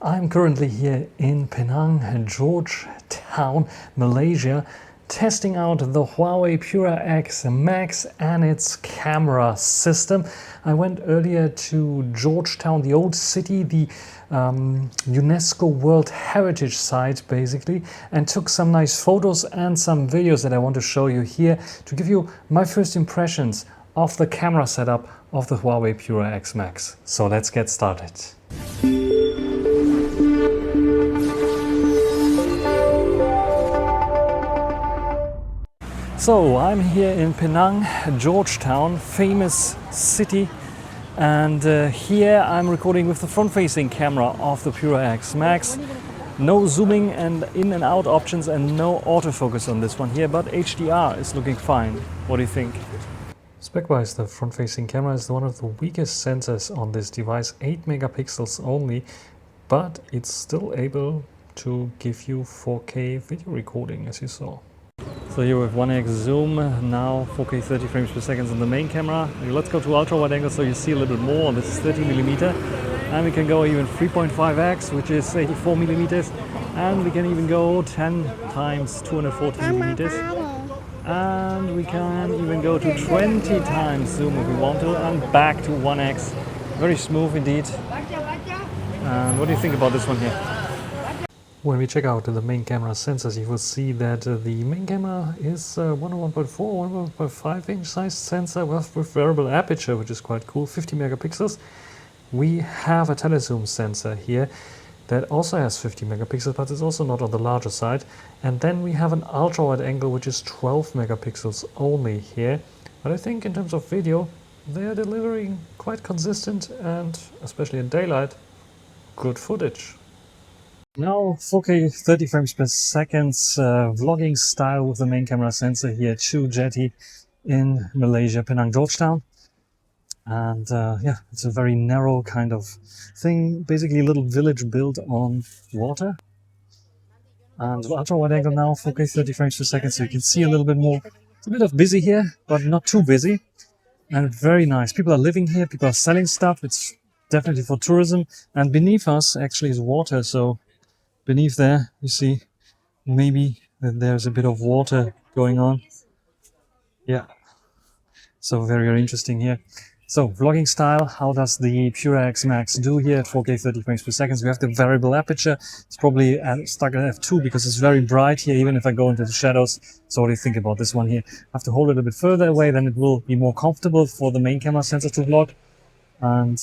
I'm currently here in Penang, Georgetown, Malaysia, testing out the Huawei Pura X Max and its camera system. I went earlier to Georgetown, the old city, the UNESCO World Heritage Site basically, and took some nice photos and some videos that I want to show you here to give you my first impressions of the camera setup of the Huawei Pura X Max. So let's get started. So I'm here in Penang, Georgetown, famous city, and here I'm recording with the front-facing camera of the Pura X Max. No zooming and in and out options and no autofocus on this one here, but HDR is looking fine. What do you think? Spec-wise, the front-facing camera is one of the weakest sensors on this device, 8 megapixels only, but it's still able to give you 4K video recording, as you saw. So here with 1x zoom, now 4K 30 frames per second on the main camera. Let's go to ultra wide angle so you see a little bit more. This is 30mm, and we can go even 3.5x, which is 84mm, and we can even go 10 times 240mm. And we can even go to 20 times zoom if we want to, and back to 1x. Very smooth indeed. And what do you think about this one here? When we check out the main camera sensors, you will see that the main camera is 101.4, 1.5 inch size sensor with variable aperture, which is quite cool, 50 megapixels. We have a telezoom sensor here that also has 50 megapixels, but it's also not on the larger side. And then we have an ultra wide angle, which is 12 megapixels only here. But I think in terms of video, they are delivering quite consistent and, especially in daylight, good footage. Now 4K 30 frames per second vlogging style with the main camera sensor here at Chu Jetty in Malaysia, Penang, Georgetown. And yeah, it's a very narrow kind of thing, basically a little village built on water. And ultra wide angle now, 4K 30 frames per second, so you can see a little bit more. It's a bit of busy here, but not too busy. And very nice. People are living here, people are selling stuff. It's definitely for tourism. And beneath us actually is water, so beneath there, you see maybe that there's a bit of water going on. Yeah, so very, very interesting here. So vlogging style, how does the Pura X Max do here at 4K 30 frames per second? We have the variable aperture. It's probably stuck at f2 because it's very bright here, even if I go into the shadows. So what do you think about this one here? I have to hold it a bit further away, then it will be more comfortable for the main camera sensor to vlog. And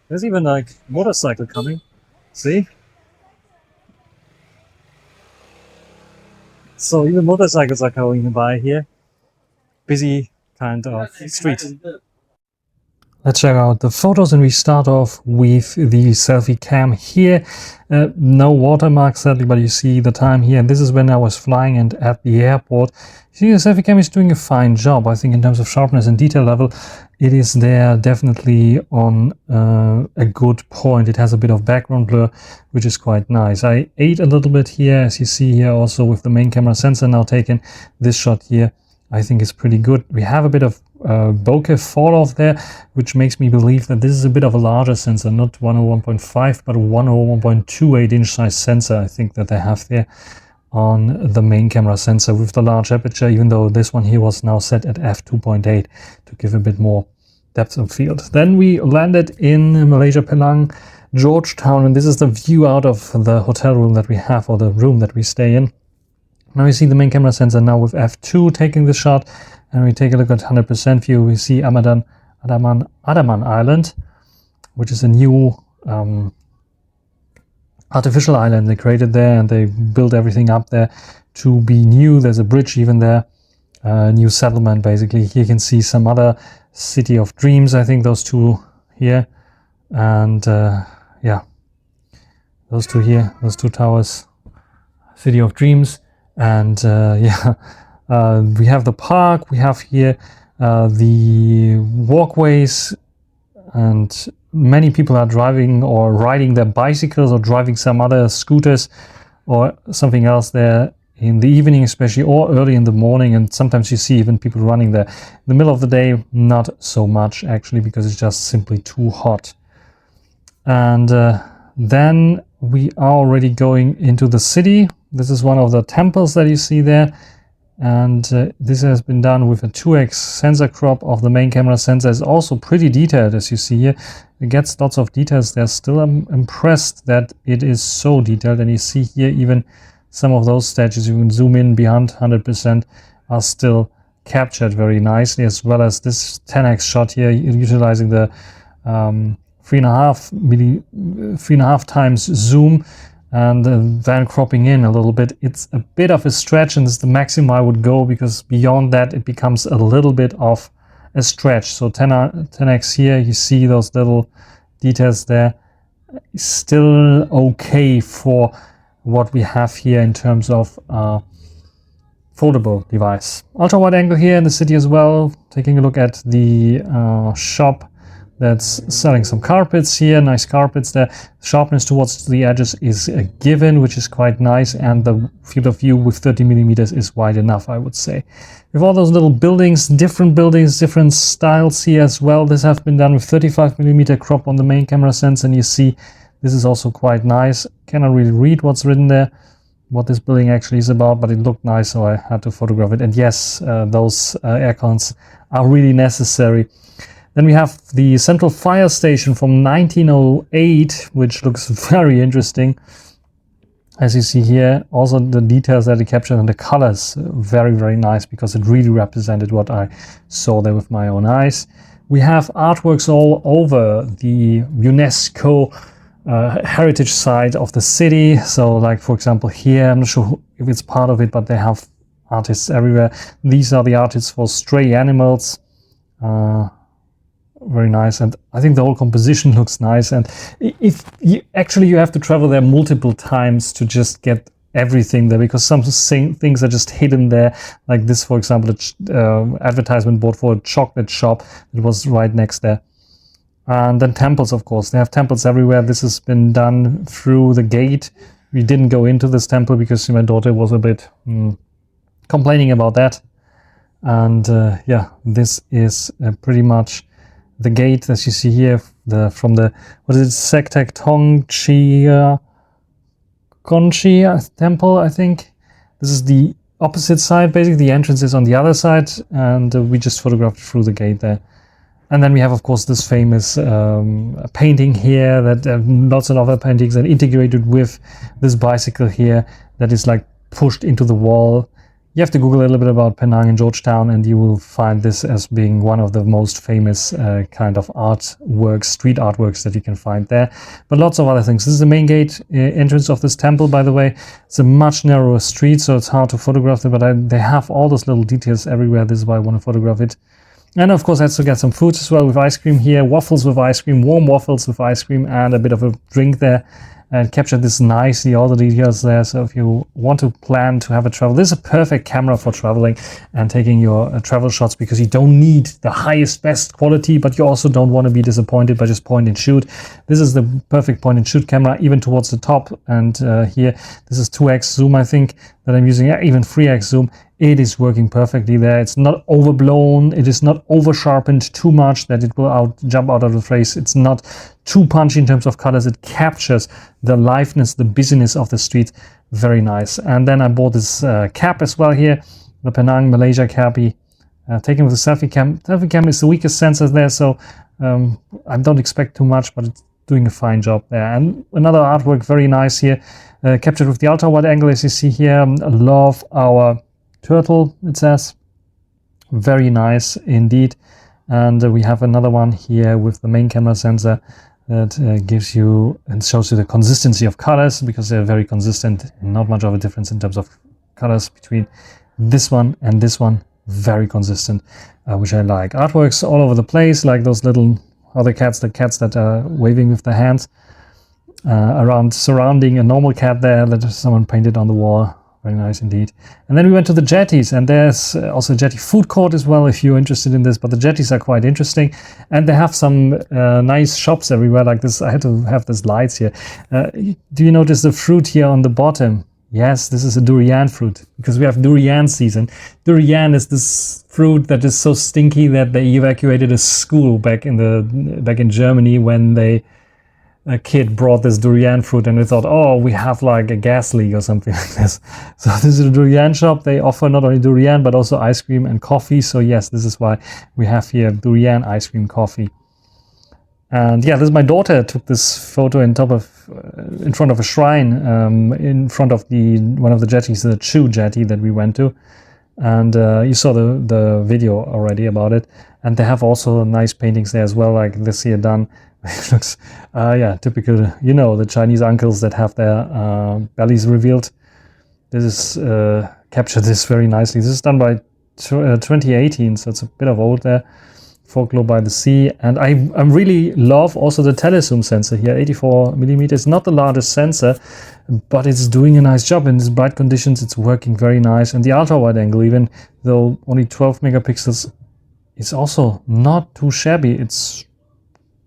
there's even like motorcycle coming. See? So even motorcycles are going by here. Busy kind of street. Let's check out the photos, and we start off with the selfie cam here. No watermark sadly, but you see the time here. And this is when I was flying and at the airport. You see the selfie cam is doing a fine job. I think in terms of sharpness and detail level, it is there definitely on a good point. It has a bit of background blur, which is quite nice. I ate a little bit here, as you see here, also with the main camera sensor now taken. This shot here, I think is pretty good. We have a bit of bokeh fall off there, which makes me believe that this is a bit of a larger sensor, not 101.5, but a 101.28 inch size sensor, I think, that they have there on the main camera sensor with the large aperture, even though this one here was now set at f2.8 to give a bit more depth of field. Then we landed in Malaysia, Penang, Georgetown, and this is the view out of the hotel room that we have, or the room that we stay in. Now you see the main camera sensor now with f2 taking the shot, and we take a look at 100% view. We see Adaman Island, which is a new artificial island they created there, and they built everything up there to be new. There's a bridge even there, new settlement basically. Here you can see some other City of Dreams, I think those two here, and yeah, those two here, those two towers, City of Dreams. And yeah, we have the park, we have here the walkways, and many people are driving or riding their bicycles or driving some other scooters or something else there in the evening especially, or early in the morning, and sometimes you see even people running there. In the middle of the day, not so much actually, because it's just simply too hot. And then we are already going into the city. This is one of the temples that you see there. And this has been done with a 2x sensor crop of the main camera sensor. Is also pretty detailed, as you see here. It gets lots of details there. Still, I'm impressed that it is so detailed. And you see here even some of those statues, you can zoom in beyond 100%, are still captured very nicely, as well as this 10x shot here, utilizing the 3.5 times zoom, and then cropping in a little bit. It's a bit of a stretch, and it's the maximum I would go, because beyond that it becomes a little bit of a stretch. So 10x here, you see those little details there, still okay for what we have here in terms of foldable device. Ultra wide angle here in the city as well. Taking a look at the shop that's selling some carpets here, nice carpets there. Sharpness towards the edges is a given, which is quite nice, and the field of view with 30mm is wide enough, I would say. With all those little buildings, different styles here as well. This has been done with 35mm crop on the main camera sensor, and you see this is also quite nice. Cannot really read what's written there, what this building actually is about, but it looked nice, so I had to photograph it. And yes, those air cons are really necessary. Then we have the central fire station from 1908, which looks very interesting. As you see here, also the details that it captured and the colors, very, very nice, because it really represented what I saw there with my own eyes. We have artworks all over the UNESCO heritage side of the city. So like, for example, here, I'm not sure if it's part of it, but they have artists everywhere. These are the artists for stray animals. Very nice, and I think the whole composition looks nice. And if you actually, you have to travel there multiple times to just get everything there, because some things are just hidden there, like this, for example, advertisement board for a chocolate shop that was right next there. And then temples, of course, they have temples everywhere. This has been done through the gate. We didn't go into this temple because my daughter was a bit complaining about that. And yeah, this is pretty much the gate, as you see here, from the, what is it, Sektek Tongchia Konchi temple, I think. This is the opposite side, basically. The entrance is on the other side, and we just photographed through the gate there. And then we have, of course, this famous painting here, that lots of other paintings are integrated with this bicycle here that is like pushed into the wall. You have to Google a little bit about Penang and Georgetown, and you will find this as being one of the most famous kind of artworks, street artworks that you can find there. But lots of other things. This is the main gate entrance of this temple, by the way. It's a much narrower street, so it's hard to photograph it, but they have all those little details everywhere. This is why I want to photograph it. And of course, I had to get some foods as well, with ice cream here, waffles with ice cream, warm waffles with ice cream, and a bit of a drink there. And captured this nicely, all the details there. So if you want to plan to have a travel, this is a perfect camera for traveling and taking your travel shots, because you don't need the highest, best quality, but you also don't want to be disappointed by just point and shoot. This is the perfect point and shoot camera, even towards the top. And here, this is 2x zoom, I think, that I'm using, even 3x zoom. It is working perfectly there. It's not overblown. It is not over sharpened too much that it will jump out of the face. It's not too punchy in terms of colors. It captures the liveness, the busyness of the street. Very nice. And then I bought this cap as well here, the Penang Malaysia cappy, taken with the selfie cam. Selfie cam is the weakest sensor there, so I don't expect too much, but it's doing a fine job there. And another artwork, very nice here, captured with the ultra wide angle, as you see here. Love our turtle, it says. Very nice indeed. And we have another one here with the main camera sensor that gives you and shows you the consistency of colors, because they're very consistent, not much of a difference in terms of colors between this one and this one. Very consistent, which I like. Artworks all over the place, like those little other cats, the cats that are waving with their hands around, surrounding a normal cat there that someone painted on the wall. Very nice indeed. And then we went to the jetties, and there's also a jetty food court as well, if you're interested in this. But the jetties are quite interesting, and they have some nice shops everywhere, like this. I had to have these lights here. Do you notice the fruit here on the bottom? Yes, this is a durian fruit, because we have durian season. Durian is this fruit that is so stinky that they evacuated a school back in Germany when they a kid brought this durian fruit and we thought, oh, we have like a gas leak or something like this. So this is a durian shop. They offer not only durian but also ice cream and coffee. So yes, this is why we have here durian ice cream coffee. And yeah, this is my daughter took this photo in front of a shrine, in front of one of the jetties, the Chu jetty that we went to. And you saw the video already about it. And they have also nice paintings there as well, like this here done. It looks, yeah, typical, you know, the Chinese uncles that have their bellies revealed. This is captured this very nicely. This is done by 2018, so it's a bit of old there. Folklore by the Sea. And I really love also the telezoom sensor here, 84 millimeters. Not the largest sensor, but it's doing a nice job. In these bright conditions, it's working very nice. And the ultra wide angle, even though only 12 megapixels, is also not too shabby. It's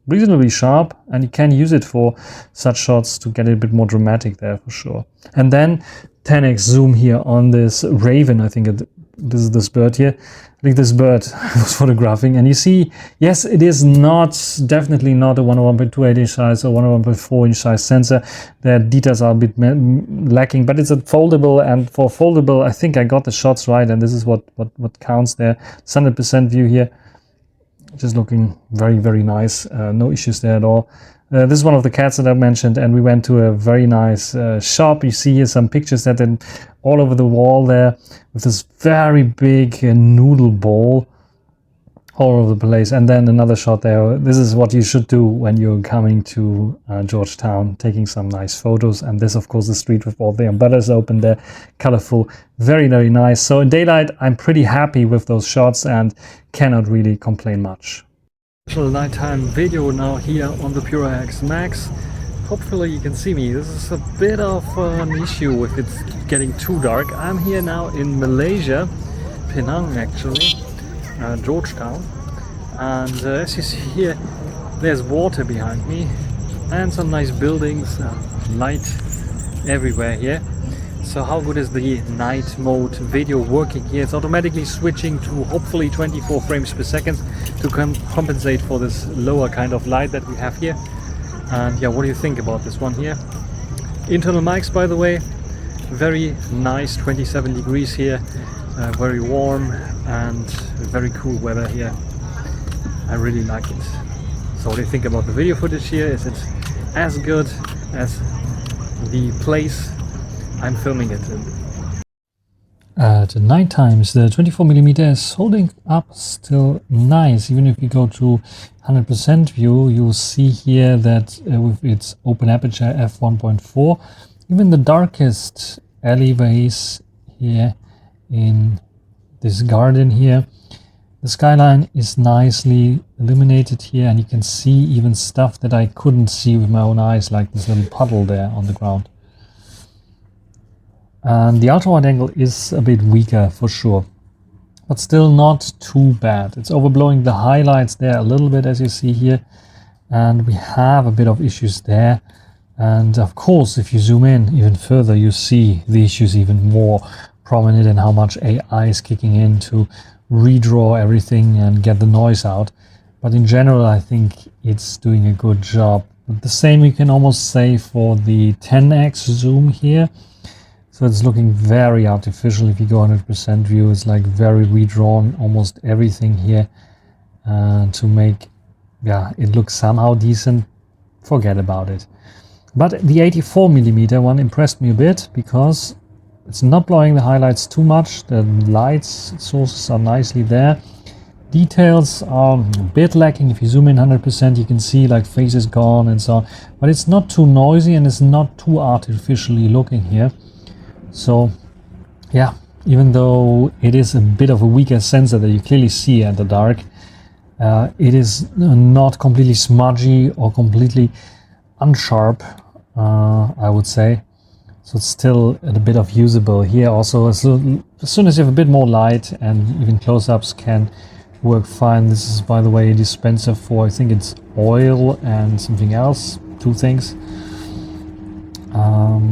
reasonably sharp, and you can use it for such shots to get it a bit more dramatic there for sure. And then 10x zoom here on this raven. I think this is this bird here. I think this bird I was photographing, and you see, yes, it is definitely not a 101.28 inch size or 101.4 inch size sensor. The details are a bit lacking, but it's a foldable, and for foldable, I think I got the shots right, and this is what counts there. It's 100% view here. Just looking very, very nice. No issues there at all. This is one of the cats that I mentioned, and we went to a very nice shop. You see here some pictures that are all over the wall there with this very big noodle bowl all over the place. And then another shot there. This is what you should do when you're coming to Georgetown, taking some nice photos. And this, of course, the street with all the umbrellas open there, colorful, very, very nice. So in daylight, I'm pretty happy with those shots and cannot really complain much. Nighttime video now here on the Pura X Max. Hopefully you can see me. This is a bit of an issue if it's getting too dark. I'm here now in Malaysia, Penang actually, Georgetown, and as you see here, there's water behind me and some nice buildings, light everywhere here. So how good is the night mode video working here? It's automatically switching to hopefully 24 frames per second to compensate for this lower kind of light that we have here. And yeah, what do you think about this one here? Internal mics, by the way, very nice, 27 degrees here, very warm and very cool weather here. I really like it. So what do you think about the video footage here? Is it as good as the place I'm filming it in? At night times, the 24mm is holding up still nice. Even if you go to 100% view, you'll see here that with its open aperture f1.4, even the darkest alleyways here in this garden here, the skyline is nicely illuminated here, and you can see even stuff that I couldn't see with my own eyes, like this little puddle there on the ground. And the ultra wide angle is a bit weaker for sure, but still not too bad. It's overblowing the highlights there a little bit, as you see here, and we have a bit of issues there. And of course, if you zoom in even further, you see the issues even more prominent and how much AI is kicking in to redraw everything and get the noise out. But in general, I think it's doing a good job. But the same you can almost say for the 10x zoom here. So it's looking very artificial. If you go 100% view, it's like very redrawn, almost everything here, to make it look somehow decent. Forget about it. But the 84mm one impressed me a bit because it's not blowing the highlights too much. The lights sources are nicely there. Details are a bit lacking. If you zoom in 100%, you can see like faces gone and so on. But it's not too noisy and it's not too artificially looking here. So yeah, even though it is a bit of a weaker sensor that you clearly see at the dark, it is not completely smudgy or completely unsharp, I would say. So it's still a bit of usable here. Also, as soon as you have a bit more light, and even close-ups can work fine. This is, by the way, a dispenser for, I think it's oil and something else, two things,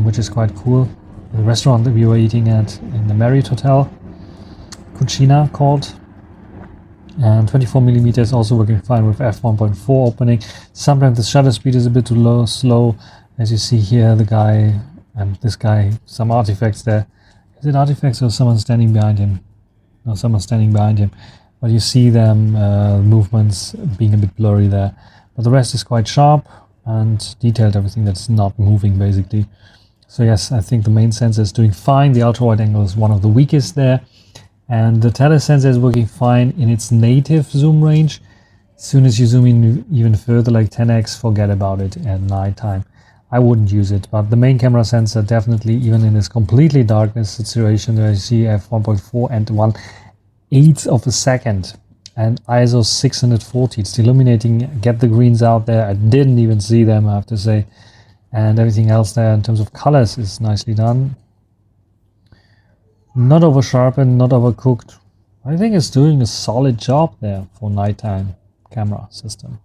which is quite cool. The restaurant that we were eating at in the Marriott Hotel, Cucina called. and 24mm is also working fine with f1.4 opening. Sometimes the shutter speed is a bit too slow, as you see here, the guy and this guy, some artifacts there. Is it artifacts or someone standing behind him? No, someone standing behind him, but you see them movements being a bit blurry there, but the rest is quite sharp and detailed, everything that's not moving basically. So yes, I think the main sensor is doing fine. The ultra wide angle is one of the weakest there, and the telesensor is working fine in its native zoom range. As soon as you zoom in even further, like 10x, forget about it at night time. I wouldn't use it, but the main camera sensor definitely, even in this completely darkness situation where you see f1.4 and 1/8 of a second and ISO 640, it's illuminating, get the greens out there. I didn't even see them, I have to say, and everything else there in terms of colors is nicely done. Not over sharpened, not overcooked. I think it's doing a solid job there for nighttime camera system.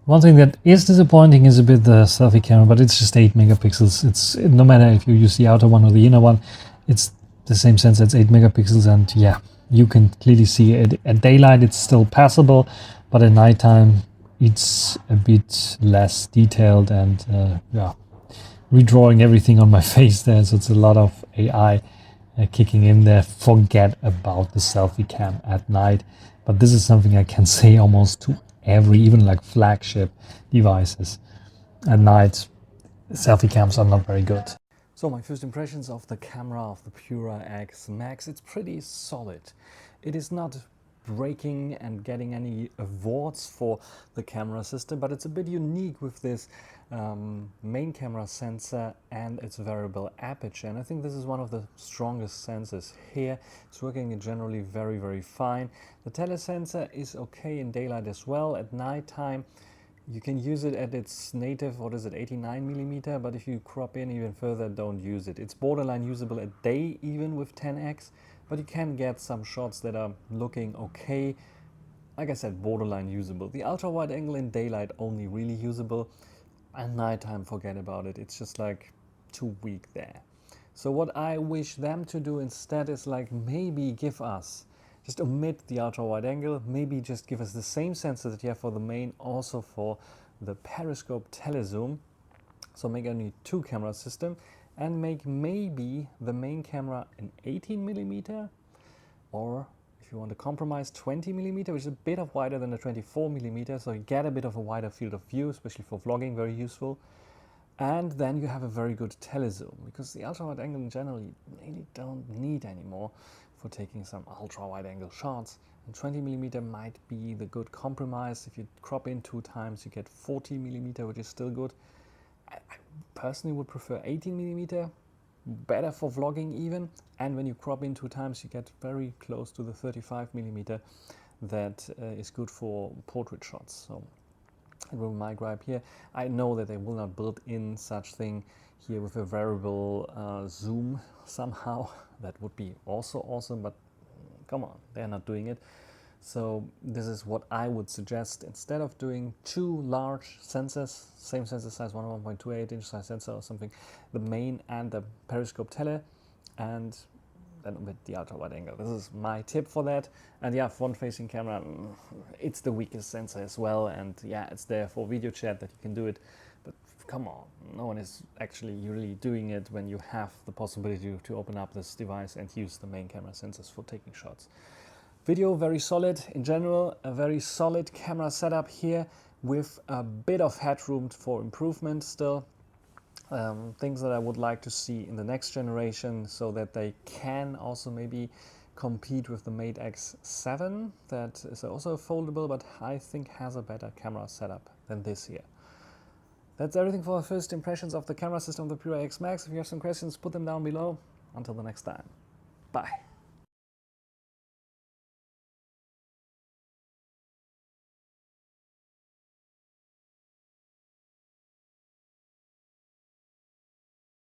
One thing that is disappointing is a bit the selfie camera, but it's just 8 megapixels. It's no matter if you use the outer one or the inner one, it's the same sensor. It's 8 megapixels, and yeah, you can clearly see it. At daylight it's still passable, but at nighttime it's a bit less detailed, and yeah, redrawing everything on my face there, so it's a lot of AI kicking in there. Forget about the selfie cam at night, but this is something I can say almost to every, even like flagship devices. At night, selfie cams are not very good. So my first impressions of the camera of the Pura X Max, it's pretty solid. It is not breaking and getting any awards for the camera system, but it's a bit unique with this main camera sensor and its variable aperture, and I think this is one of the strongest sensors here. It's working generally very, very fine. The telesensor is okay in daylight as well. At night time you can use it at its native, what is it, 89mm, but if you crop in even further, don't use it. It's borderline usable at day even with 10x, but you can get some shots that are looking okay. Like I said, borderline usable. The ultra wide angle in daylight only really usable, and nighttime, forget about it. It's just like too weak there. So what I wish them to do instead is like maybe give us, just omit the ultra wide angle, maybe just give us the same sensor that you have for the main also for the periscope telezoom. So make only 2 camera system and make maybe the main camera an 18mm, or if you want to compromise, 20mm, which is a bit of wider than the 24mm, so you get a bit of a wider field of view, especially for vlogging, very useful. And then you have a very good telezoom, because the ultra wide angle in general you really don't need anymore for taking some ultra wide angle shots. And 20mm might be the good compromise. If you crop in 2 times, you get 40mm, which is still good. I personally would prefer 18mm, better for vlogging even, and when you crop in 2 times you get very close to the 35mm that is good for portrait shots. So it will be my gripe here. I know that they will not build in such thing here with a variable zoom somehow. That would be also awesome, but come on, they're not doing it. So this is what I would suggest. Instead of doing 2 large sensors, same sensor size, 1.28 inch size sensor or something, the main and the periscope tele, and then with the ultra wide angle. This is my tip for that. And yeah, front facing camera, it's the weakest sensor as well, and yeah, it's there for video chat that you can do it, but come on, no one is actually really doing it when you have the possibility to open up this device and use the main camera sensors for taking shots. Video very solid in general, a very solid camera setup here with a bit of headroom for improvement still. Things that I would like to see in the next generation, so that they can also maybe compete with the Mate X7, that is also foldable, but I think has a better camera setup than this here. That's everything for our first impressions of the camera system of the Pura X Max. If you have some questions, put them down below. Until the next time, bye.